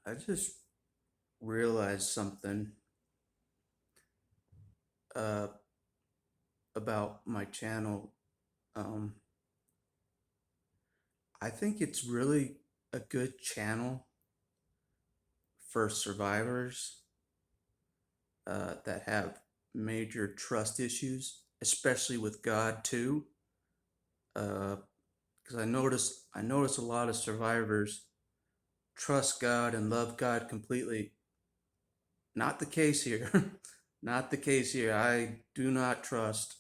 I just realized something uh, about my channel. Um, I think it's really a good channel for survivors that have major trust issues, especially with God too. Because I notice a lot of survivors trust God and love God completely. Not the case here. Not the case here. I do not trust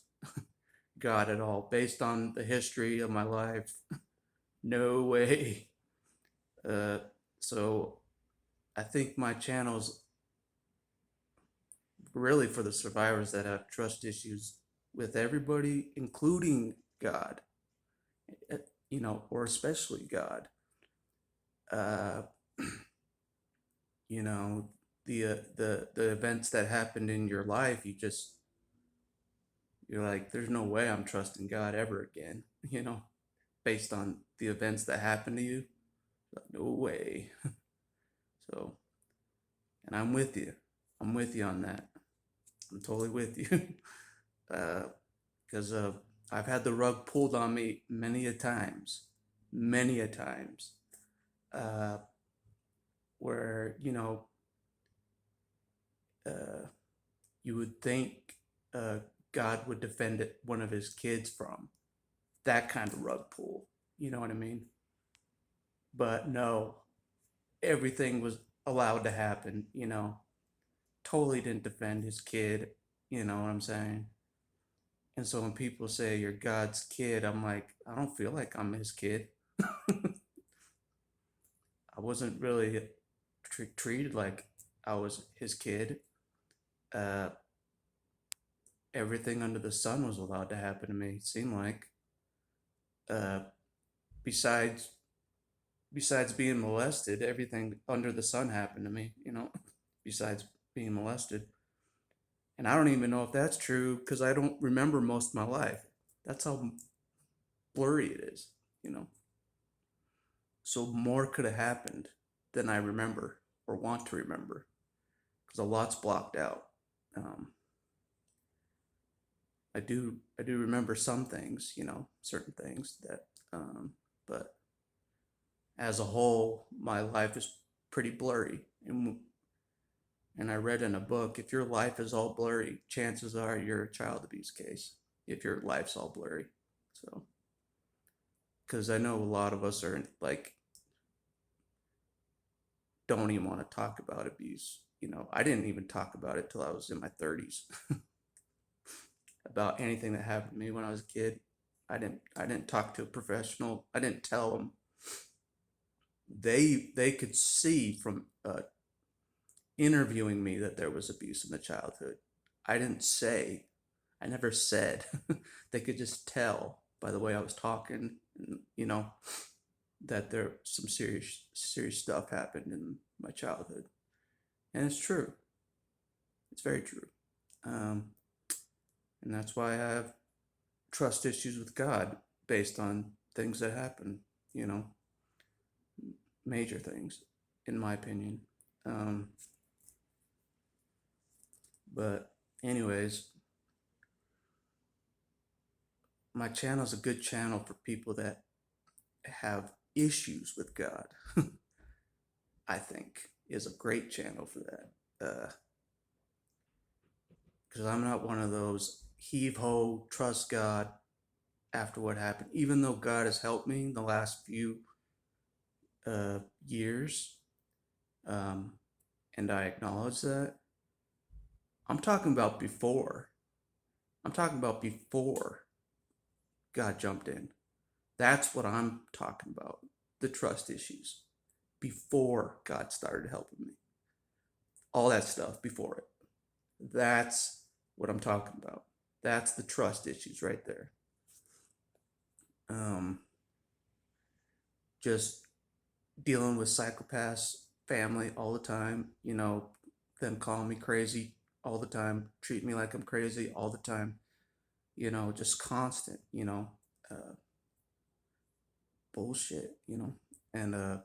God at all, based on the history of my life. No way. Uh, so I think my channel's really for the survivors that have trust issues with everybody, including God, or especially God. Uh, you know, the events that happened in your life, you're like, there's no way I'm trusting God ever again. Based on the events that happened to you, like, no way. So, and I'm with you. I'm with you on that. I'm totally with you. Because I've had the rug pulled on me many a times, uh, where uh, you would think uh, God would defend one of His kids from that kind of rug pull. You know what I mean? But no, everything was allowed to happen. Totally didn't defend His kid. You know what I'm saying? And so when people say you're God's kid, I'm like, I don't feel like I'm His kid. I wasn't really treated like I was his kid. Uh, Everything under the sun was allowed to happen to me. It seemed like, uh, besides besides being molested, everything under the sun happened to me. Besides being molested, and I don't even know if that's true because I don't remember most of my life. That's how blurry it is. You know, so more could have happened than I remember or want to remember because a lot's blocked out. Um, I do remember some things, certain things that, but as a whole, my life is pretty blurry. And I read in a book, if your life is all blurry, chances are you're a child abuse case. If your life's all blurry, so because I know a lot of us are like don't even want to talk about abuse. I didn't even talk about it till I was in my 30s about anything that happened to me when I was a kid. I didn't talk to a professional. I didn't tell them. They could see from interviewing me that there was abuse in the childhood. I didn't say, I never said. They could just tell by the way I was talking, that there some serious stuff happened in my childhood, and it's true. It's very true, um, and that's why I have trust issues with God based on things that happen. You know, Major things, in my opinion. Um, but anyways, my channel is a good channel for people that have issues with God. I think is a great channel for that. Because I'm not one of those heave ho trust God after what happened. Even though God has helped me in the last few years, um, and I acknowledge that. I'm talking about before. I'm talking about before God jumped in. That's what I'm talking about. The trust issues before God started helping me. All that stuff before it. That's what I'm talking about. That's the trust issues right there. Um, just dealing with psychopaths, family all the time, them calling me crazy all the time, treat me like I'm crazy all the time, just constant, uh, bullshit, and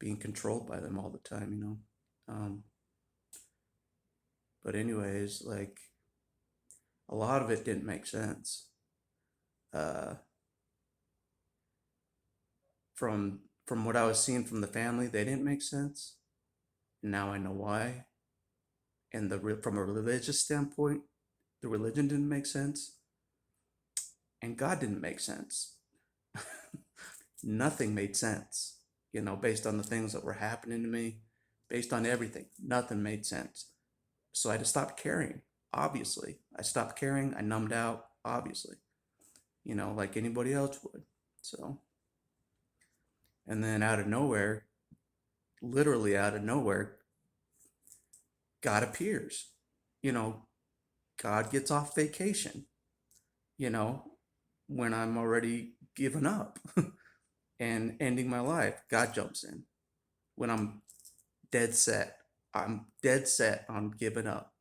being controlled by them all the time, you know. But anyways, like a lot of it didn't make sense. Uh, from what I was seeing from the family, they didn't make sense. Now I know why. And from a religious standpoint, the religion didn't make sense, and God didn't make sense. Nothing made sense, you know, based on the things that were happening to me, based on everything. Nothing made sense. So I just stopped caring, obviously. I stopped caring. I numbed out, obviously, you know, like anybody else would. So, and then out of nowhere, literally out of nowhere, God appears. You know, God gets off vacation, you know, when I'm already given up and ending my life. God jumps in. When dead set, I'm dead set on giving up.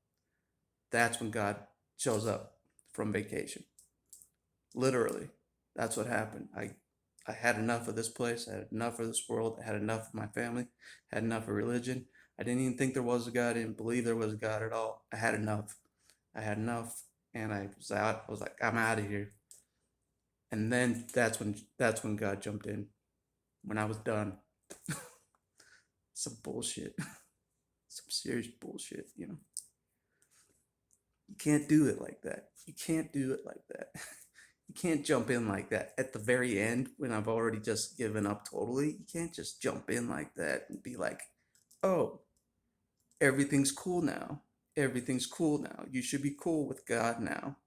That's when God shows up from vacation. Literally, that's what happened. I had enough of this place. I had enough of this world. I had enough of my family. I had enough of religion. I didn't even think there was a God. I didn't believe there was a God at all. I had enough. I had enough, and I was out. I was like, I'm out of here. And then that's when God jumped in. When I was done. Some bullshit. Some serious bullshit. You know. You can't do it like that. You can't do it like that. You can't jump in like that at the very end when I've already just given up totally. You can't just jump in like that and be like, oh, everything's cool now. Everything's cool now. You should be cool with God now.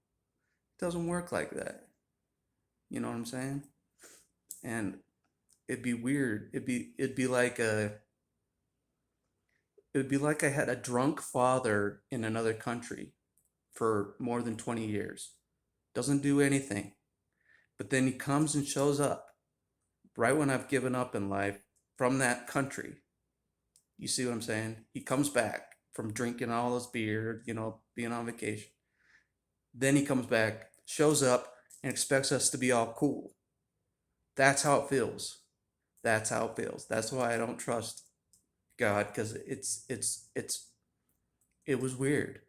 It doesn't work like that. You know what I'm saying? And it'd be weird. It'd be like I had a drunk father in another country for more than 20 years. Doesn't do anything. But then he comes and shows up right when I've given up in life from that country. You see what I'm saying? He comes back from drinking all his beer, you know, being on vacation. Then he comes back, shows up, and expects us to be all cool. That's how it feels. That's how it feels. That's why I don't trust God, because it was weird.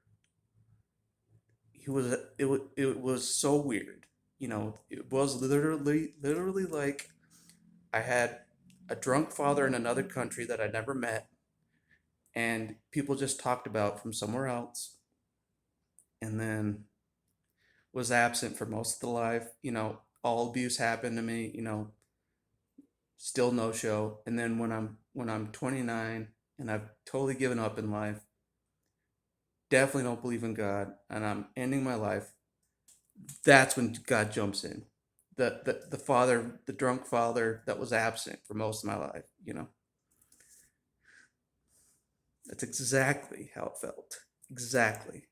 It was so weird. You know, it was literally like I had a drunk father in another country that I never met, and people just talked about from somewhere else, and then was absent for most of the life. You know, all abuse happened to me. You know, still no show. And then when I'm 29 and I've totally given up in life, definitely don't believe in God, and I'm ending my life. That's when God jumps in. The father, the drunk father that was absent for most of my life. You know, that's exactly how it felt. Exactly.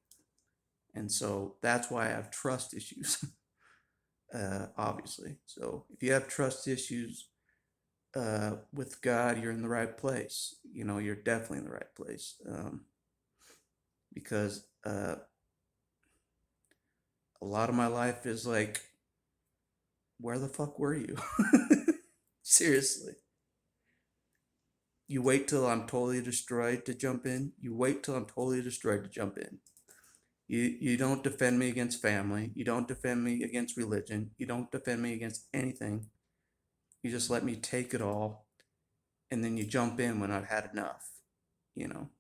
And so that's why I have trust issues, obviously. So if you have trust issues with God, you're in the right place. You know, you're definitely in the right place, because a lot of my life is like, where the fuck were you? Seriously. You wait till I'm totally destroyed to jump in. You wait till I'm totally destroyed to jump in. You don't defend me against family. You don't defend me against religion. You don't defend me against anything. You just let me take it all, and then you jump in when I've had enough. You know,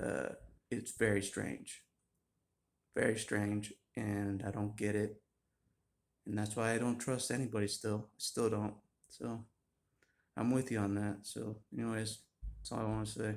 uh, it's very strange, and I don't get it, and that's why I don't trust anybody. Still don't. So I'm with you on that. So, anyways, that's all I want to say.